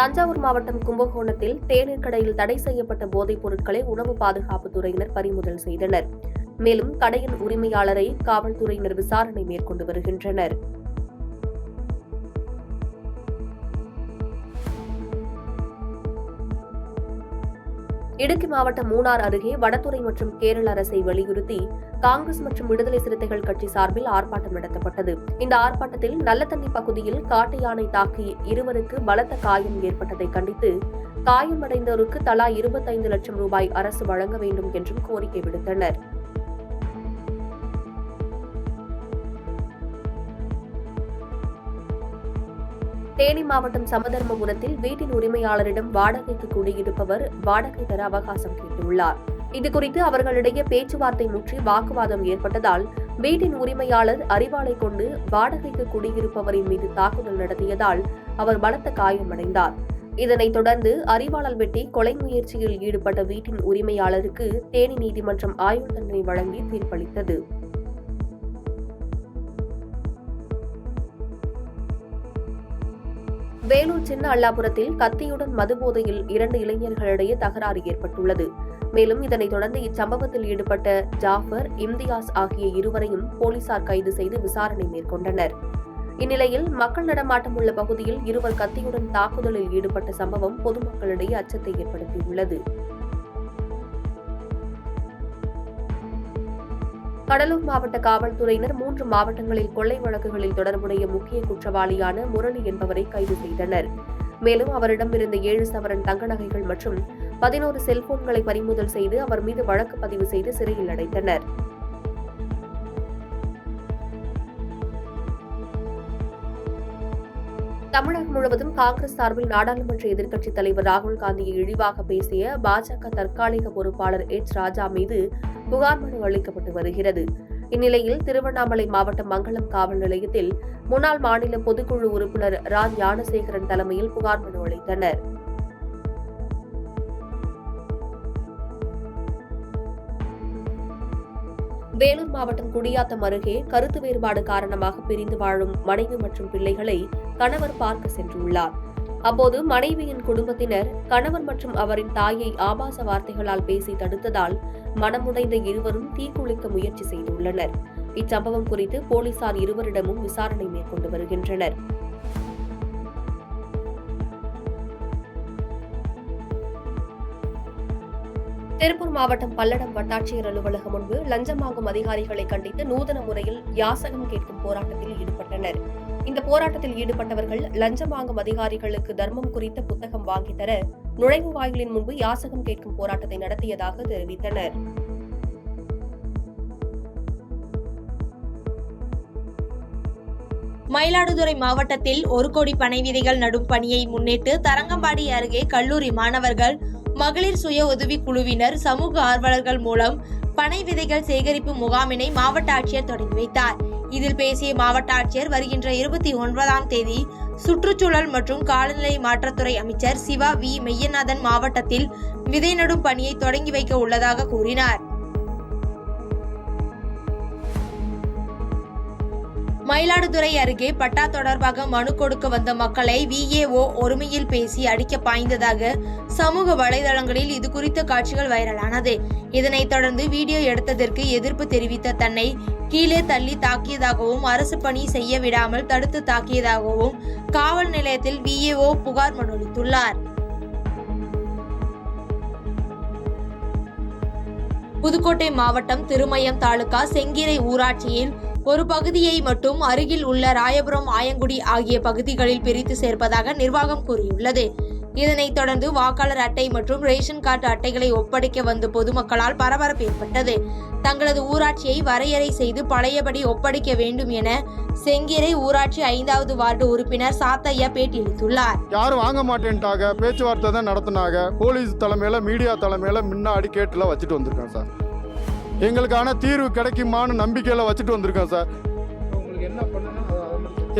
தஞ்சாவூர் மாவட்டம் கும்பகோணத்தில் தேநீர் கடையில் தடை செய்யப்பட்ட போதைப் பொருட்களை உணவு பாதுகாப்புத்துறையினர் பறிமுதல் செய்தனர். மேலும் கடையின் உரிமையாளரை காவல்துறையினர் விசாரணை மேற்கொண்டு வருகின்றனர். இடுக்கி மாவட்டம் மூணார் அருகே வனத்துறை மற்றும் கேரள அரசை வலியுறுத்தி காங்கிரஸ் மற்றும் விடுதலை சிறுத்தைகள் கட்சி சார்பில் ஆர்ப்பாட்டம் நடத்தப்பட்டது. இந்த ஆர்ப்பாட்டத்தில் நல்லதண்ணி பகுதியில் காட்டு யானை தாக்கி இருவருக்கு பலத்த காயம் ஏற்பட்டதை கண்டித்து காயமடைந்தோருக்கு தலா 25 லட்சம் ரூபாய் அரசு வழங்க வேண்டும் என்றும் கோரிக்கை விடுத்தனர். தேனி மாவட்டம் சமதர்மபுரத்தில் வீட்டின் உரிமையாளரிடம் வாடகைக்கு குடியிருப்பவர் வாடகை தர அவகாசம் கேட்டுள்ளார். இதுகுறித்து அவர்களிடையே பேச்சுவார்த்தை முற்றி வாக்குவாதம் ஏற்பட்டதால் வீட்டின் உரிமையாளர் அரிவாளை கொண்டு வாடகைக்கு குடியிருப்பவரின் மீது தாக்குதல் நடத்தியதால் அவர் பலத்த காயமடைந்தார். இதனைத் தொடர்ந்து அரிவாளால் வெட்டி கொலை முயற்சியில் ஈடுபட்ட வீட்டின் உரிமையாளருக்கு தேனி நீதிமன்றம் ஆயுள் தண்டனை வழங்கி தீர்ப்பளித்தது. வேலூர் சின்ன அல்லாபுரத்தில் கத்தியுடன் மதுபோதையில் 2 இளைஞர்களிடையே தகராறு ஏற்பட்டுள்ளது. மேலும் இதனைத் தொடர்ந்து இச்சம்பவத்தில் ஈடுபட்ட ஜாஃபர், இம்தியாஸ் ஆகிய இருவரையும் போலீசார் கைது செய்து விசாரணை மேற்கொண்டனர். இந்நிலையில் மக்கள் நடமாட்டம் உள்ள பகுதியில் இருவர் கத்தியுடன் தாக்குதலில் ஈடுபட்ட சம்பவம் பொதுமக்களிடையே அச்சத்தை ஏற்படுத்தியுள்ளது. கடலூர் மாவட்ட காவல்துறையினர் 3 மாவட்டங்களில் கொள்ளை வழக்குகளில் தொடர்புடைய முக்கிய குற்றவாளியான முரளி என்பவரை கைது செய்தனர். மேலும் அவரிடமிருந்த 7 சவரன் தங்க நகைகள் மற்றும் 11 செல்போன்களை பறிமுதல் செய்து அவர் மீது வழக்கு பதிவு செய்து சிறையில் அடைத்தனர். தமிழகம் முழுவதும் காங்கிரஸ் சார்பில் நாடாளுமன்ற எதிர்க்கட்சித் தலைவர் ராகுல் காந்தியை இழிவாக பேசிய பாஜக தற்காலிக பொறுப்பாளர் எச். ராஜா மீது புகார் மனு அளிக்கப்பட்டு வருகிறது. இந்நிலையில் திருவண்ணாமலை மாவட்டம் மங்கலம் காவல் நிலையத்தில் முன்னாள் மாநில பொதுக்குழு உறுப்பினர் ரா. ஞானசேகரன் தலைமையில் புகார் மனு அளித்தனர். வேலூர் மாவட்டம் குடியாத்தம் அருகே கருத்து வேறுபாடு காரணமாக பிரிந்து வாழும் மனைவி மற்றும் பிள்ளைகளை கணவர் பார்க்க சென்றுள்ளார். அப்போது மனைவியின் குடும்பத்தினர் கணவர் மற்றும் அவரின் தாயை ஆபாச வார்த்தைகளால் பேசி தடுத்ததால் மனமுடைந்த இருவரும் தீக்குளிக்க முயற்சி செய்துள்ளனர். இச்சம்பவம் குறித்து போலீசார் இருவரிடமும் விசாரணை மேற்கொண்டு வருகின்றனர். திருப்பூர் மாவட்டம் பல்லடம் வட்டாட்சியர் அலுவலகம் முன்பு லஞ்சம் வாங்கும் அதிகாரிகளை கண்டித்து நூதன முறையில் யாசகம் கேட்கும் போராட்டத்தில் ஈடுபட்டனர். இந்த போராட்டத்தில் ஈடுபட்டவர்கள் லஞ்சம் வாங்கும் அதிகாரிகளுக்கு தர்மம் குறித்த புத்தகம் வாங்கித் தர நுழைவு வாயிலின் முன்பு யாசகம் கேட்கும் போராட்டத்தை நடத்தியதாக தெரிவித்தனர். மயிலாடுதுறை மாவட்டத்தில் 1 கோடி பனை விதைகள் நடும் பணியை முன்னிட்டு தரங்கம்பாடி அருகே கல்லூரி மாணவர்கள், மகளிர் சுய உதவி குழுவினர், சமூக ஆர்வலர்கள் மூலம் பனை விதைகள் சேகரிப்பு முகாமினை மாவட்ட ஆட்சியர் தொடங்கி வைத்தார். இதில் பேசிய மாவட்ட ஆட்சியர், வருகின்ற 29ஆம் தேதி சுற்றுச்சூழல் மற்றும் காலநிலை மாற்றத்துறை அமைச்சர் சிவா வி. மெய்யநாதன் மாவட்டத்தில் விதை நடும் பணியை தொடங்கி வைக்க உள்ளதாக கூறினார். மயிலாடுதுறை அருகே பட்டா தொடர்பாக மனு கொடுக்க வந்த மக்களை VAO ஒருமையில் பேசி அடிக்க பாய்ந்ததாக சமூக வலைதளங்களில் இது குறித்த காட்சிகள் வைரலானது. இதனைத் தொடர்ந்து வீடியோ எடுத்ததற்கு எதிர்ப்பு தெரிவித்த தன்னை கீழே தள்ளி தாக்கியதாகவும், அரசு பணி செய்ய விடாமல் தடுத்து தாக்கியதாகவும் காவல் நிலையத்தில் VAO புகார் மனு அளித்துள்ளார். புதுக்கோட்டை மாவட்டம் திருமயம் தாலுகா செங்கீரை ஊராட்சியில் ஒரு பகுதியை மட்டும் அருகில் உள்ள ராயபுரம், ஆயங்குடி ஆகிய பகுதிகளில் பிரித்து சேர்ப்பதாக நிர்வாகம் கூறியுள்ளது. இதனைத் தொடர்ந்து வாக்காளர் அட்டை மற்றும் ரேஷன் கார்டு அட்டைகளை ஒப்படைக்க வந்த பொதுமக்களால் பரபரப்பு ஏற்பட்டது. தங்களது ஊராட்சியை வரையறை செய்து பழையபடி ஒப்படைக்க வேண்டும் என செங்கீரை ஊராட்சி 5வது வார்டு உறுப்பினர் சாத்தையா பேட்டியளித்துள்ளார். யாரும் வாங்க மாட்டேன்ட்டாங்க, பேச்சுவார்த்தை தான் நடத்தினாங்க. போலீஸ் தலைமையில, மீடியா தலைமையில முன்னாடி கேட்டுல வச்சுட்டு வந்திருக்கேன் சார். எங்களுக்கான தீர்வு கிடைக்குமான்னு நம்பிக்கையில வச்சுட்டு வந்திருக்கோம் சார்.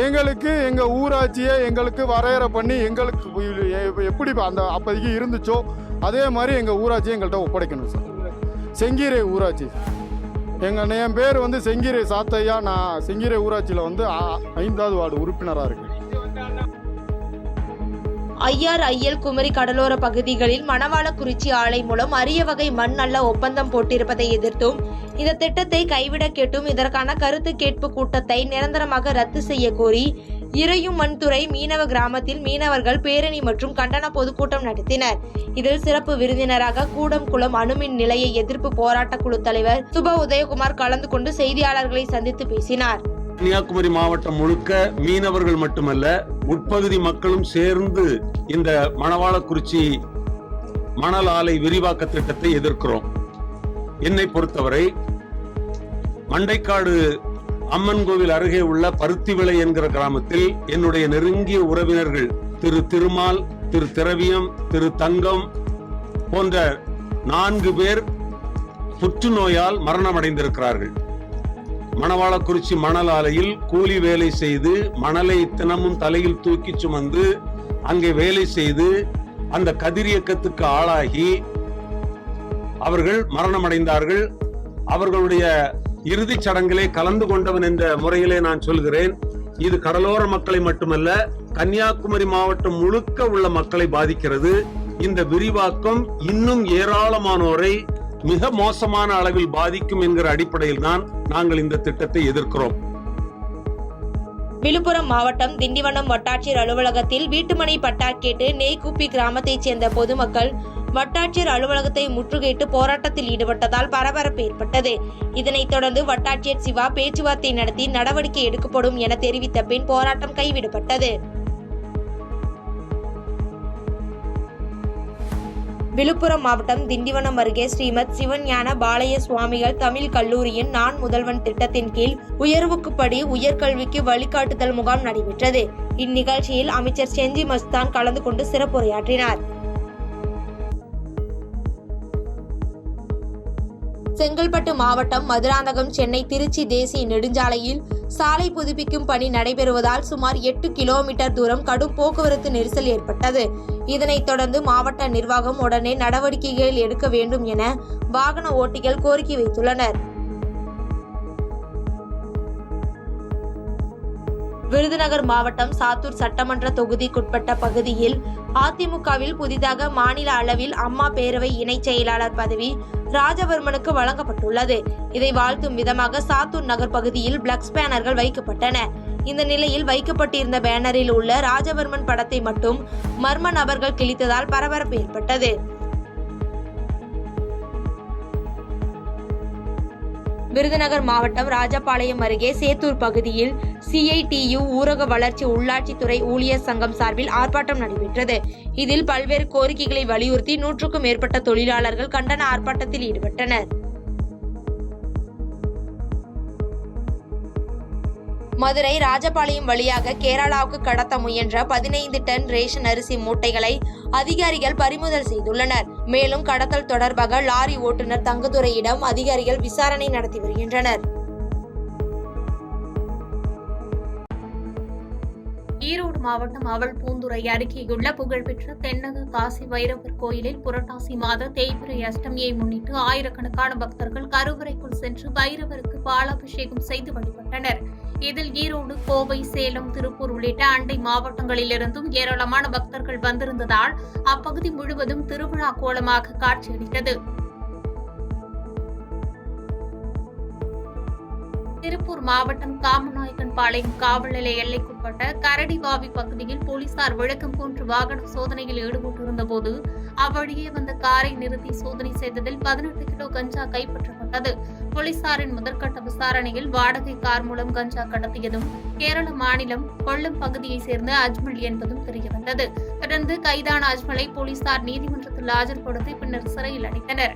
எங்களுக்கு எங்க ஊராட்சியை எங்களுக்கு வரையறை பண்ணி எங்களுக்கு எப்படி அந்த அப்போதைக்கு இருந்துச்சோ அதே மாதிரி எங்க ஊராட்சியை எங்கள்கிட்ட ஒப்படைக்கணும் சார். செங்கீரை ஊராட்சி என் பேர் செங்கீரை சாத்தையா. நான் செங்கீரை ஊராட்சியில் 5வது வார்டு உறுப்பினராக இருக்கேன். IRIL குமரி கடலோர பகுதிகளில் மணவாளக்குறிச்சி ஆலை மூலம் அரிய வகை மண் நல்ல ஒப்பந்தம் போட்டிருப்பதை எதிர்த்தும் இந்த திட்டத்தை கைவிட கேட்டும் இதற்கான கருத்து கேட்பு கூட்டத்தை நிரந்தரமாக ரத்து செய்ய கோரி இறையும் மண்துறை மீனவ கிராமத்தில் மீனவர்கள் பேரணி மற்றும் கண்டன பொதுக்கூட்டம் நடத்தினர். இதில் சிறப்பு விருந்தினராக கூடம்குளம் அணுமின் நிலைய எதிர்ப்பு போராட்ட குழு தலைவர் சுப உதயகுமார் கலந்து கொண்டு செய்தியாளர்களை சந்தித்து பேசினார். கன்னியாகுமரி மாவட்டம் முழுக்க மீனவர்கள் மட்டுமல்ல, உட்பகுதி மக்களும் சேர்ந்து இந்த மணவாளக்குறிச்சி மணல் ஆலை விரிவாக்க திட்டத்தை எதிர்க்கிறோம். என்னை பொறுத்தவரை மண்டைக்காடு அம்மன் கோவில் அருகே உள்ள பருத்திவிளை என்கிற கிராமத்தில் என்னுடைய நெருங்கிய உறவினர்கள் திரு திருமால், திரு திரவியம், திரு தங்கம் போன்ற 4 பேர் புற்றுநோயால் மரணமடைந்திருக்கிறார்கள். மணவாளக்குறிச்சி மணல் ஆலையில் கூலி வேலை செய்து மணலை தினமும் தலையில் தூக்கி சுமந்து அங்கே வேலை செய்து அந்த கதிரியக்கத்துக்கு ஆளாகி அவர்கள் மரணமடைந்தார்கள். அவர்களுடைய இறுதிச் சடங்கிலே கலந்து கொண்டவன் என்ற முறையிலே நான் சொல்கிறேன். இது கடலோர மக்களை மட்டுமல்ல, கன்னியாகுமரி மாவட்டம் முழுக்க உள்ள மக்களை பாதிக்கிறது. இந்த விரிவாக்கம் இன்னும் ஏராளமானோரை மிக மோசமான அளவில் பாதிக்கும் என்கிற அடிப்படையில் தான் நாங்கள் இந்த திட்டத்தை எதிர்க்கிறோம். விழுப்புரம் மாவட்டம் திண்டிவனம் வட்டாட்சியர் அலுவலகத்தில் வீட்டுமனை பட்டா கேட்டு நெய்க்குப்பி கிராமத்தைச் சேர்ந்த பொதுமக்கள் வட்டாட்சியர் அலுவலகத்தை முற்றுகையிட்டு போராட்டத்தில் ஈடுபட்டதால் பரபரப்பு ஏற்பட்டது. இதனைத் தொடர்ந்து வட்டாட்சியர் சிவா பேச்சுவார்த்தை நடத்தி நடவடிக்கை எடுக்கப்படும் என தெரிவித்த பின் போராட்டம் கைவிடப்பட்டது. விழுப்புரம் மாவட்டம் திண்டிவனம் அருகே ஸ்ரீமத் சிவஞான பாலய சுவாமிகள் தமிழ் கல்லூரியின் நான் முதல்வன் திட்டத்தின் கீழ் உயர்வுக்குப்படி உயர்கல்விக்கு வழிகாட்டுதல் முகாம் நடைபெற்றது. இந்நிகழ்ச்சியில் அமைச்சர் செஞ்சி மஸ்தான் கலந்து கொண்டு சிறப்புரையாற்றினார். செங்கல்பட்டு மாவட்டம் மதுராந்தகம் சென்னை திருச்சி தேசிய நெடுஞ்சாலையில் சாலை புதுப்பிக்கும் பணி நடைபெறுவதால் சுமார் 8 கிலோமீட்டர் தூரம் கடும் போக்குவரத்து நெரிசல் ஏற்பட்டது. இதனைத் தொடர்ந்து மாவட்ட நிர்வாகம் உடனே நடவடிக்கைகள் எடுக்க வேண்டும் என வாகன ஓட்டிகள் கோரிக்கை வைத்துள்ளனர். விருதுநகர் மாவட்டம் சாத்தூர் சட்டமன்ற தொகுதிக்குட்பட்ட பகுதியில் அதிமுகவில் புதிதாக மாநில அளவில் அம்மா பேரவை இணைச் செயலாளர் பதவி ராஜவர்மனுக்கு வழங்கப்பட்டுள்ளது. இதை வாழ்த்தும் விதமாக சாத்தூர் நகர் பகுதியில் பிளக்ஸ் பேனர்கள் வைக்கப்பட்டன. இந்த நிலையில் வைக்கப்பட்டிருந்த பேனரில் உள்ள ராஜவர்மன் படத்தை மட்டும் மர்ம நபர்கள் கிழித்ததால் பரபரப்பு ஏற்பட்டது. விருதுநகர் மாவட்டம் ராஜபாளையம் அருகே சேத்தூர் பகுதியில் CITU ஊரக வளர்ச்சி உள்ளாட்சித்துறை ஊழியர் சங்கம் சார்பில் ஆர்ப்பாட்டம் நடைபெற்றது. இதில் பல்வேறு கோரிக்கைகளை வலியுறுத்தி 100க்கும் மேற்பட்ட தொழிலாளர்கள் கண்டன ஆர்ப்பாட்டத்தில் ஈடுபட்டனர். மதுரை ராஜபாளையம் வழியாக கேரளாவுக்கு கடத்த முயன்ற 15 டன் ரேஷன் அரிசி மூட்டைகளை அதிகாரிகள் பறிமுதல் செய்துள்ளனர். மேலும் கடத்தல் தொடர்பாக லாரி ஓட்டுநர் தங்கதுரையிடம் அதிகாரிகள் விசாரணை நடத்தி வருகின்றனர். ஈரோடு மாவட்டம் அவல்பூந்துறை அருகேயுள்ள புகழ்பெற்ற தென்னக காசி வைரவர் கோயிலில் புரட்டாசி மாத தேய்பிறை அஷ்டமியை முன்னிட்டு ஆயிரக்கணக்கான பக்தர்கள் கருவறைக்குள் சென்று வைரவருக்கு பாலாபிஷேகம் செய்து வழிபட்டனர். இதில் ஈரோடு, கோவை, சேலம், திருப்பூர் உள்ளிட்ட அண்டை மாவட்டங்களிலிருந்தும் ஏராளமான பக்தர்கள் வந்திருந்ததால் அப்பகுதி முழுவதும் திருவிழா கோலமாக காட்சியளித்தது. திருப்பூர் மாவட்டம் காமநாயக்கன்பாளையம் காவல் நிலைய எல்லைக்குட்பட்ட கரடிவாவி பகுதியில் போலீசார் வழக்கம் போன்று வாகன சோதனையில் ஈடுபட்டிருந்த போது அவ்வழியே வந்த காரை நிறுத்தி சோதனை செய்ததில் 18 கிலோ கஞ்சா கைப்பற்றப்பட்டது. போலீசாரின் முதற்கட்ட விசாரணையில் வாடகை கார் மூலம் கஞ்சா கடத்தியதும் கேரள மாநிலம் கொல்லம் பகுதியைச் சேர்ந்த அஜ்மல் என்பதும் தெரியவந்தது. தொடர்ந்து கைதான அஜ்மலை போலீசார் நீதிமன்றத்தில் ஆஜர்படுத்தி பின்னர் சிறையில் அடைத்தனர்.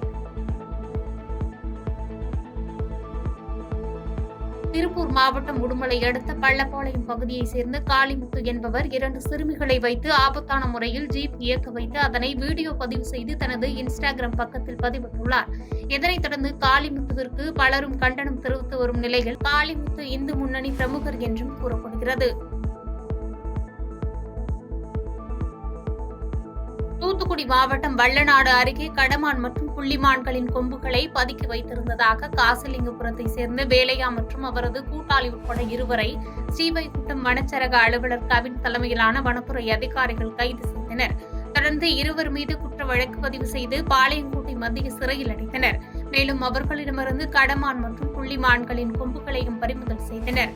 திருப்பூர் மாவட்டம் உடுமலை அடுத்த பள்ளப்பாளையம் பகுதியைச் சேர்ந்த காளிமுத்து என்பவர் 2 சிறுமிகளை வைத்து ஆபத்தான முறையில் ஜீப் இயக்க வைத்து அதனை வீடியோ பதிவு செய்து தனது இன்ஸ்டாகிராம் பக்கத்தில் பதிவிட்டுள்ளார். இதனைத் தொடர்ந்து காளிமுத்துவிற்கு பலரும் கண்டனம் தெரிவித்து வரும் நிலையில் காளிமுத்து இந்து முன்னணி பிரமுகர் என்றும் கூறப்படுகிறது. தூத்துக்குடி மாவட்டம் வல்லநாடு அருகே கடமான் மற்றும் புள்ளிமான்களின் கொம்புகளை பதுக்கி வைத்திருந்ததாக காசிலிங்கபுரத்தை சேர்ந்த வேலையா மற்றும் அவரது கூட்டாளி உட்பட 2 ஸ்ரீவைகுண்டம் வனச்சரக அலுவலர் கவின் தலைமையிலான வனத்துறை அதிகாரிகள் கைது செய்தனர். செய்தனர். தொடர்ந்து இருவர் மீது குற்ற வழக்கு பதிவு செய்து பாளையங்கோட்டை மத்திய சிறையில் அடைத்தனர். மேலும் அவர்களிடமிருந்து கடமான் மற்றும் புள்ளிமான்களின் கொம்புகளையும் பறிமுதல் செய்தனர்.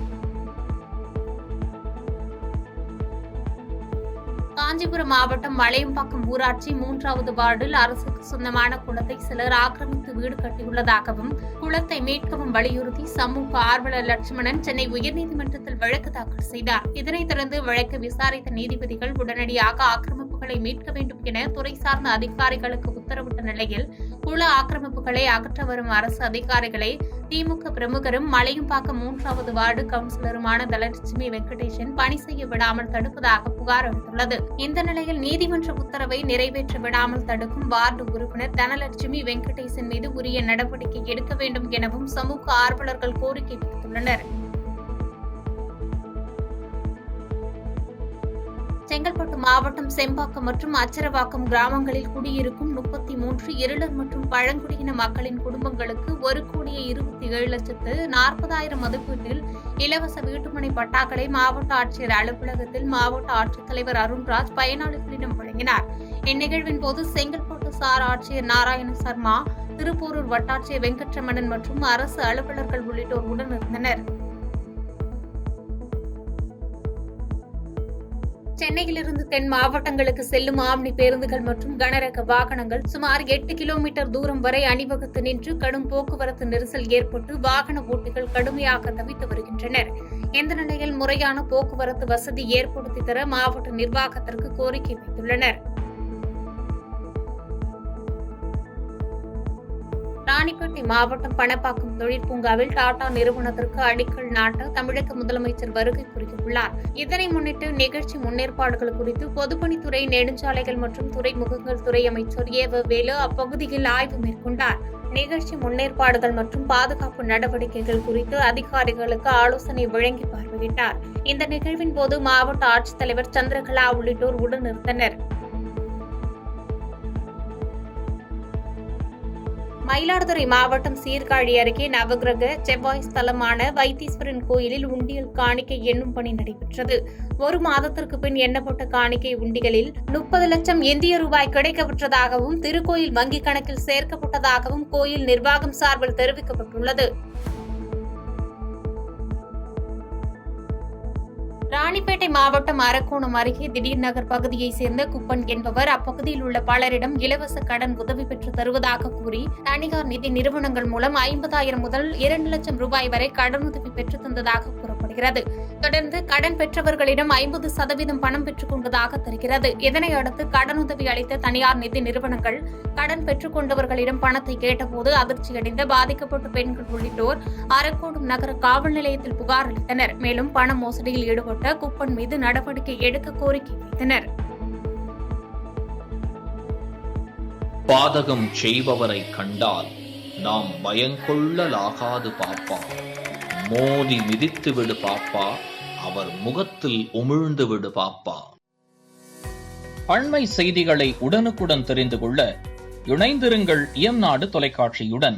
காஞ்சிபுரம் மாவட்டம் மலையம்பாக்கம் ஊராட்சி 3வது வார்டில் அரசுக்கு சொந்தமான குளத்தை சிலர் ஆக்கிரமித்து வீடு கட்டியுள்ளதாகவும் குளத்தை மீட்கவும் வலியுறுத்தி சமூக ஆர்வலர் லட்சுமணன் சென்னை உயர்நீதிமன்றத்தில் வழக்கு தாக்கல் செய்தார். இதனைத் தொடர்ந்து வழக்கு விசாரித்த நீதிபதிகள் உடனடியாக ஆக்கிரமிப்புகளை மீட்க வேண்டும் என துறை சார்ந்த அதிகாரிகளுக்கு உத்தரவிட்ட நிலையில் குள ஆக்கிரமிப்புகளை அகற்ற வரும் அரசு அதிகாரிகளை திமுக பிரமுகரும் மலையம்பாக்கம் 3வது வார்டு கவுன்சிலருமான தனலட்சுமி வெங்கடேசன் பணி செய்ய விடாமல் தடுப்பதாக புகார் அளித்துள்ளது. இந்த நிலையில் நீதிமன்ற உத்தரவை நிறைவேற்ற விடாமல் தடுக்கும் வார்டு உறுப்பினர் தனலட்சுமி வெங்கடேசன் மீது உரிய நடவடிக்கை எடுக்க வேண்டும் எனவும் சமூக ஆர்வலர்கள் கோரிக்கை விடுத்துள்ளனர். செங்கல்பட்டு மாவட்டம் செம்பாக்கம் மற்றும் அச்சரவாக்கம் கிராமங்களில் குடியிருக்கும் 33 இருளர் மற்றும் பழங்குடியின மக்களின் குடும்பங்களுக்கு 1,27,40,000 மதிப்பீட்டில் இலவச வீட்டுமனை பட்டாக்களை மாவட்ட ஆட்சியர் அலுவலகத்தில் மாவட்ட ஆட்சித்தலைவர் அருண்ராஜ் பயனாளிகளிடம் வழங்கினார். இந்நிகழ்வின் போது செங்கல்பட்டு சார் ஆட்சியர் நாராயண சர்மா, திருப்பூரூர் வட்டாட்சியர் வெங்கட்ரமணன் மற்றும் அரசு அலுவலர்கள் உள்ளிட்டோர் உடனிருந்தனர். சென்னையிலிருந்து தென் மாவட்டங்களுக்கு செல்லும் ஆம்னி பேருந்துகள் மற்றும் கனரக வாகனங்கள் சுமார் 8 கிலோமீட்டர் தூரம் வரை அணிவகுத்து நின்று கடும் போக்குவரத்து நெரிசல் ஏற்பட்டு வாகன ஓட்டிகள் கடுமையாக தவித்து வருகின்றனர். இந்த நிலையில் முறையான போக்குவரத்து வசதி ஏற்படுத்தி தர மாவட்ட நிர்வாகத்திற்கு கோரிக்கை வைத்துள்ளனர். ராணிப்பேட்டை மாவட்டம் பணப்பாக்கம் தொழிற்பூங்காவில் டாடா நிறுவனத்திற்கு அடிக்கல் நாட்ட தமிழக முதலமைச்சர் வருகை புரிந்துள்ளார். இதனை முன்னிட்டு நிகழ்ச்சி முன்னேற்பாடுகள் குறித்து பொதுப்பணித்துறை, நெடுஞ்சாலைகள் மற்றும் துறைமுகங்கள் துறை அமைச்சர் வேலு அப்பகுதியில் ஆய்வு மேற்கொண்டார். நிகழ்ச்சி முன்னேற்பாடுகள் மற்றும் பாதுகாப்பு நடவடிக்கைகள் குறித்து அதிகாரிகளுக்கு ஆலோசனை வழங்கி பார்வையிட்டார். இந்த நிகழ்வின் போது மாவட்ட ஆட்சித்தலைவர் சந்திரகலா உள்ளிட்டோர் உடனிருந்தனர். மயிலாடுதுறை மாவட்டம் சீர்காழி அருகே நவகிரக செவ்வாய் ஸ்தலமான வைத்தீஸ்வரன் கோயிலில் உண்டியல் காணிக்கை எண்ணும் பணி நடைபெற்றது. 1 மாதத்திற்கு பின் எண்ணப்பட்ட காணிக்கை உண்டிகளில் 30 லட்சம் இந்திய ரூபாய் கிடைக்கப்பெற்றதாகவும் திருக்கோயில் வங்கிக் கணக்கில் சேர்க்கப்பட்டதாகவும் கோயில் நிர்வாகம் சார்பில் தெரிவிக்கப்பட்டுள்ளது. ராணிப்பேட்டை மாவட்டம் அரக்கோணம் அருகே திடீர் நகர் பகுதியைச் சேர்ந்த குப்பன் என்பவர் அப்பகுதியில் உள்ள பலரிடம் இலவச கடன் உதவி பெற்று தருவதாக கூறி தனியார் நிதி நிறுவனங்கள் மூலம் 50,000 முதல் 2 லட்சம் ரூபாய் வரை கடனுதவி பெற்றுத் தந்ததாக கூறப்படுகிறது. தொடர்ந்து கடன் பெற்றவர்களிடம் 50% பணம் பெற்றுக் கொண்டதாக தெரிகிறது. இதனையடுத்து கடனுதவி அளித்த தனியார் நிதி நிறுவனங்கள் கடன் பெற்றுக் கொண்டவர்களிடம் பணத்தை கேட்டபோது அதிர்ச்சியடைந்த பாதிக்கப்பட்ட பெண்கள் உள்ளிட்டோர் அரக்கோணம் நகர காவல் நிலையத்தில் புகார் அளித்தனர். மேலும் பண மோசடியில் ஈடுபட்ட குப்பன் மீது நடவடிக்கை எடுக்க கோரிக்கை வைத்தனர். பாதகம் செய்பவரை கண்டால் நாம் பயங்கொள்ளலாகாது பாப்பா, மோதி மிதித்து விடு பாப்பா, அவர் முகத்தில் உமிழ்ந்து விடு பாப்பா. அண்மை செய்திகளை உடனுக்குடன் தெரிந்து கொள்ள இணைந்திருங்கள் இயம்நாடு தொலைக்காட்சியுடன்.